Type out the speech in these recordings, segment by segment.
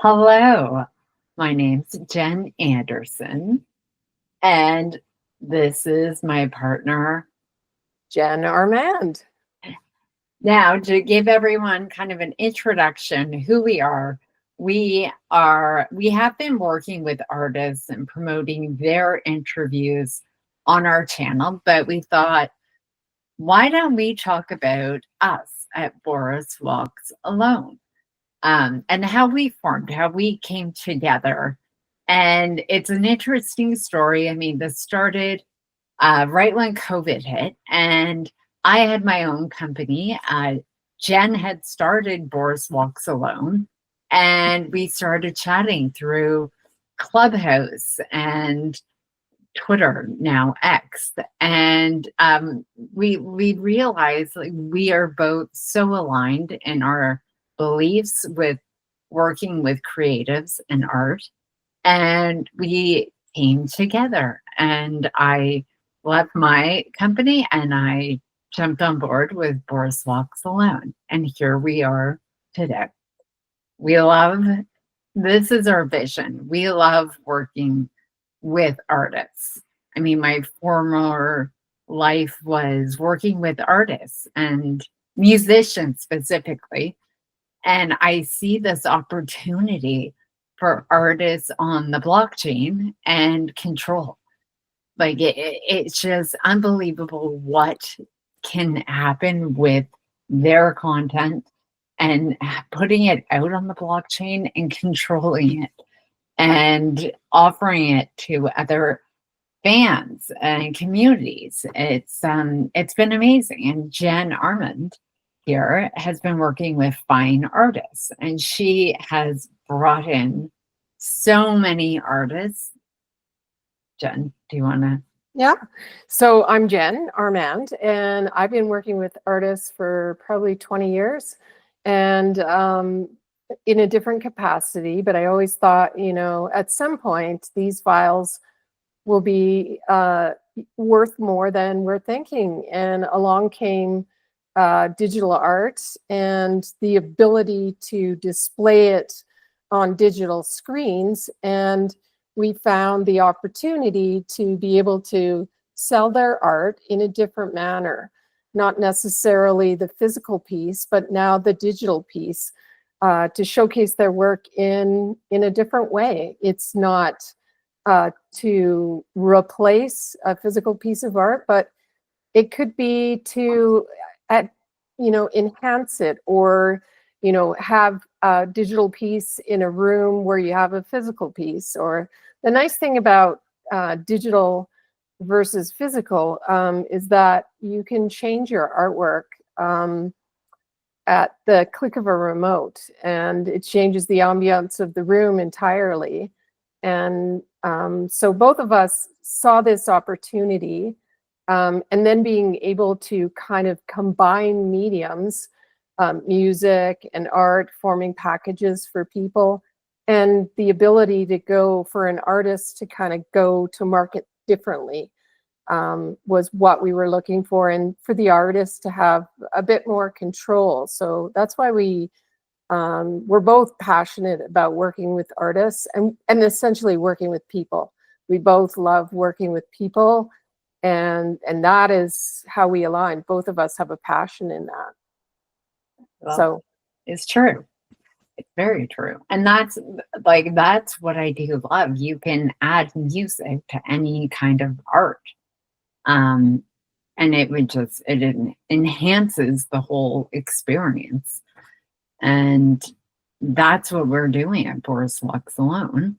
Hello, my name's Jen Anderson, and this is my partner. Jen Armand. Now, to give everyone kind of an introduction, who we have been working with artists and promoting their interviews on our channel, but we thought, why don't we talk about us at Boris Walks Alone? And how we formed, how we came together. And it's an interesting story. I mean, this started right when COVID hit, and I had my own company. Jen had started Boris Walks Alone, and we started chatting through Clubhouse and Twitter, now X, and we realized like we are both so aligned in our beliefs with working with creatives and art, and we came together. And I left my company and I jumped on board with Boris Walks Alone, and here we are today. We love this is our vision. We love working with artists. I mean, my former life was working with artists and musicians specifically. And I see this opportunity for artists on the blockchain and control. Like it's just unbelievable what can happen with their content and putting it out on the blockchain and controlling it and offering it to other fans and communities. It's been amazing. And Jen Armand here has been working with fine artists, and she has brought in so many artists. Jen, do you want to? Yeah. So I'm Jen Armand, and I've been working with artists for probably 20 years, and in a different capacity. But I always thought, at some point, these files will be worth more than we're thinking. And along came digital art and the ability to display it on digital screens. And we found the opportunity to be able to sell their art in a different manner, not necessarily the physical piece, but now the digital piece, to showcase their work in a different way. It's not to replace a physical piece of art, but it could be to enhance it, or have a digital piece in a room where you have a physical piece. Or the nice thing about digital versus physical is that you can change your artwork at the click of a remote, and it changes the ambiance of the room entirely. And so both of us saw this opportunity, and then being able to kind of combine mediums, music and art, forming packages for people, and the ability to go for an artist to kind of go to market differently was what we were looking for, and for the artist to have a bit more control. So that's why we're both passionate about working with artists and essentially working with people. We both love working with people, and that is how we align. Both of us have a passion in that. Well, So it's true. It's very true. And that's what I do love. You can add music to any kind of art. And it enhances the whole experience. And that's what we're doing at Boris Walks Alone.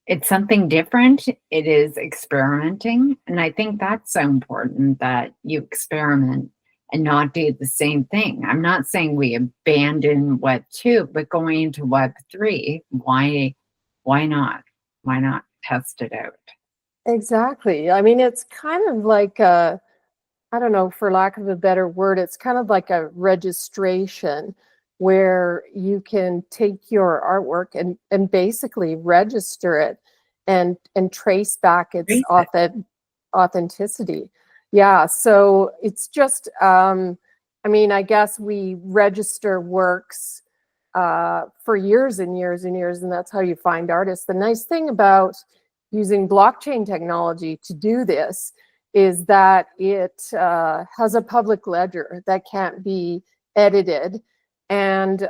It's something different. It is experimenting. And I think that's so important, that you experiment and not do the same thing. I'm not saying we abandon Web 2, but going into Web 3, why not? Why not test it out? exactly. I mean, it's kind of like I don't know, for lack of a better word, it's kind of like a registration where you can take your artwork and basically register it and trace back its authenticity. Yeah, so it's just, I mean, I guess we register works for years and years and years, and that's how you find artists. The nice thing about using blockchain technology to do this is that it has a public ledger that can't be edited, and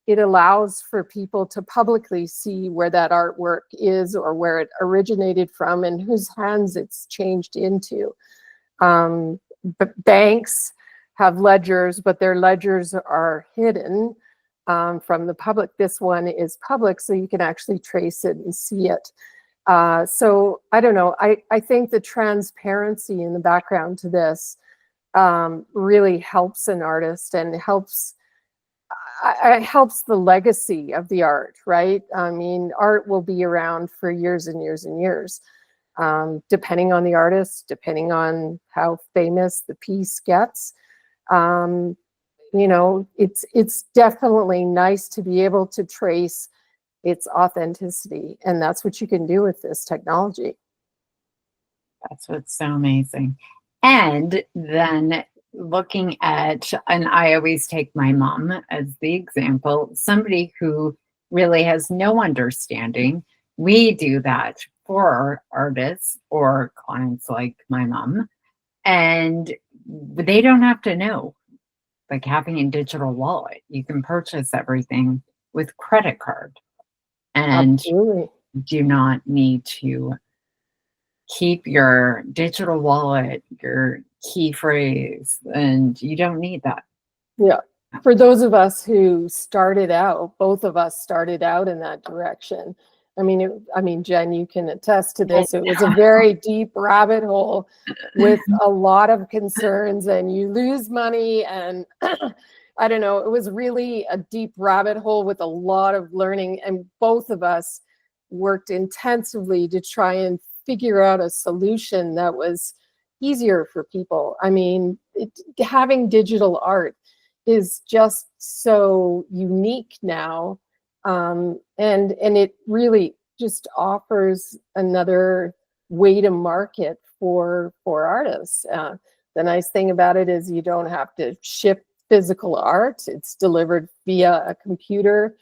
it allows for people to publicly see where that artwork is or where it originated from and whose hands it's changed into. Banks have ledgers, but their ledgers are hidden from the public. This one is public, so you can actually trace it and see it. So I don't know. I think the transparency in the background to this really helps an artist and helps the legacy of the art, right? I mean, art will be around for years and years and years, depending on the artist, depending on how famous the piece gets. You know, it's definitely nice to be able to trace its authenticity, and that's what you can do with this technology. That's what's so amazing. And then looking at, and I always take my mom as the example, somebody who really has no understanding. We do that for artists or clients like my mom, and they don't have to know. Like having a digital wallet, you can purchase everything with credit card and Absolutely. do not need to keep your digital wallet, your key phrase, and you don't need that. Yeah. For those of us who started out, both of us started out in that direction. I mean, Jen, you can attest to this. It was a very deep rabbit hole with a lot of concerns, and you lose money, and I don't know, it was really a deep rabbit hole with a lot of learning, and both of us worked intensively to try and figure out a solution that was easier for people. I mean, having digital art is just so unique now, and it really just offers another way to market for artists. The nice thing about it is you don't have to ship physical art; it's delivered via a computer.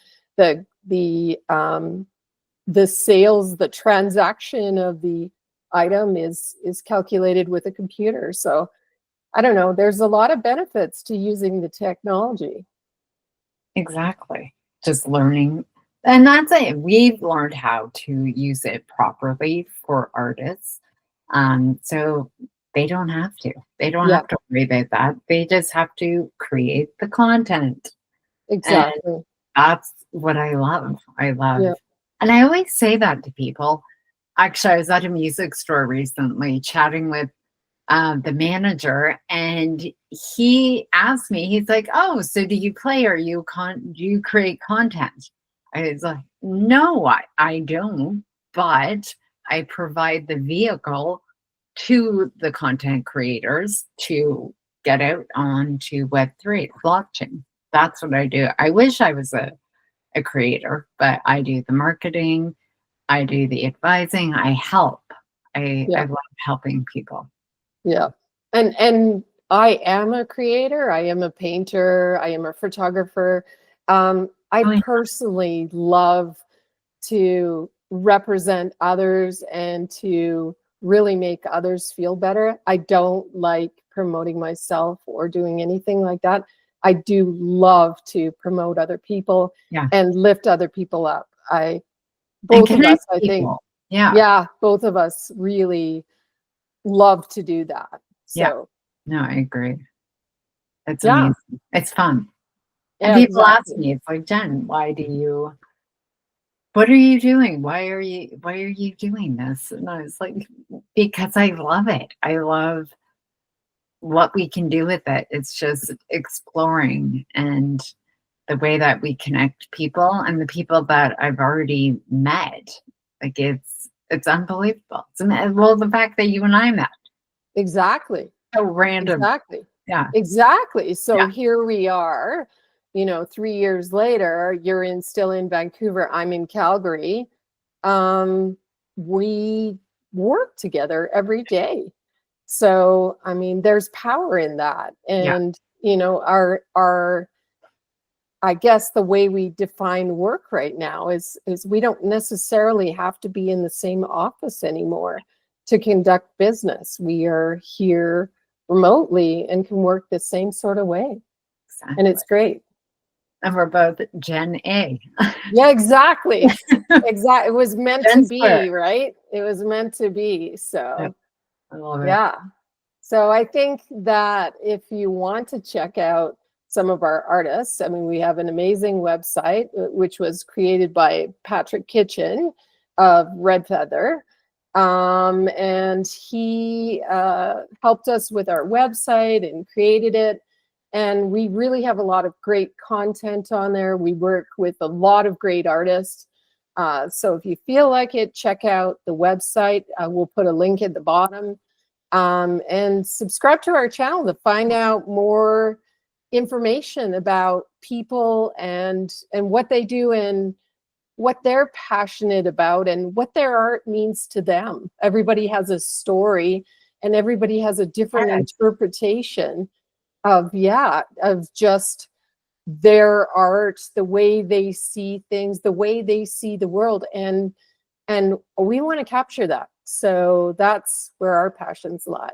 The sales, the transaction of the item is calculated with a computer. So I don't know, there's a lot of benefits to using the technology. Exactly. Just learning. And that's it. We've learned how to use it properly for artists. So they don't have to. They don't Yeah, have to worry about that. They just have to create the content. And exactly. that's what I love. I love. Yeah. And I always say that to people. Actually, I was at a music store recently chatting with the manager, and he asked me, he's like, "Oh, so do you play, or do you create content?" I was like, "No, I don't, but I provide the vehicle to the content creators to get out onto Web3, blockchain. That's what I do. I wish I was a creator, but I do the marketing, I do the advising, I help. I Yeah. love helping people. Yeah. And I am a creator, I am a painter, I am a photographer. I Oh, yeah. personally love to represent others and to really make others feel better. I don't like promoting myself or doing anything like that. I do love to promote other people Yeah. and lift other people up. And Both of connect us, I think, people. Yeah. yeah, both of us really love to do that. Yeah. So, No, I agree. It's yeah, amazing. It's fun. And yeah, people ask exactly. me, it's like, Jen, what are you doing? Why are you doing this? And I was like, because I love it. I love what we can do with it. It's just exploring, and the way that we connect people, and the people that I've already met. Like it's unbelievable. Well, the fact that you and I met, Exactly. so random. Exactly. Yeah. Exactly. So Yeah. here we are, 3 years later, you're still in Vancouver, I'm in Calgary. We work together every day. So, I mean, there's power in that. Yeah. And, our I guess the way we define work right now is we don't necessarily have to be in the same office anymore to conduct business. We are here remotely and can work the same sort of way. Exactly. And it's great. And we're both Gen A. Yeah, exactly. Exactly. It was meant to be, Square. right? It was meant to be. So, I love it. yeah. So I think that if you want to check out some of our artists, I mean, we have an amazing website, which was created by Patrick Kitchen of Red Feather. And he helped us with our website and created it. And we really have a lot of great content on there. We work with a lot of great artists. So if you feel like it, check out the website. We'll put a link at the bottom. And subscribe to our channel to find out more information about people and what they do and what they're passionate about and what their art means to them. Everybody has a story and everybody has a different interpretation of just their art, the way they see things, the way they see the world, and we want to capture that. So that's where our passions lie.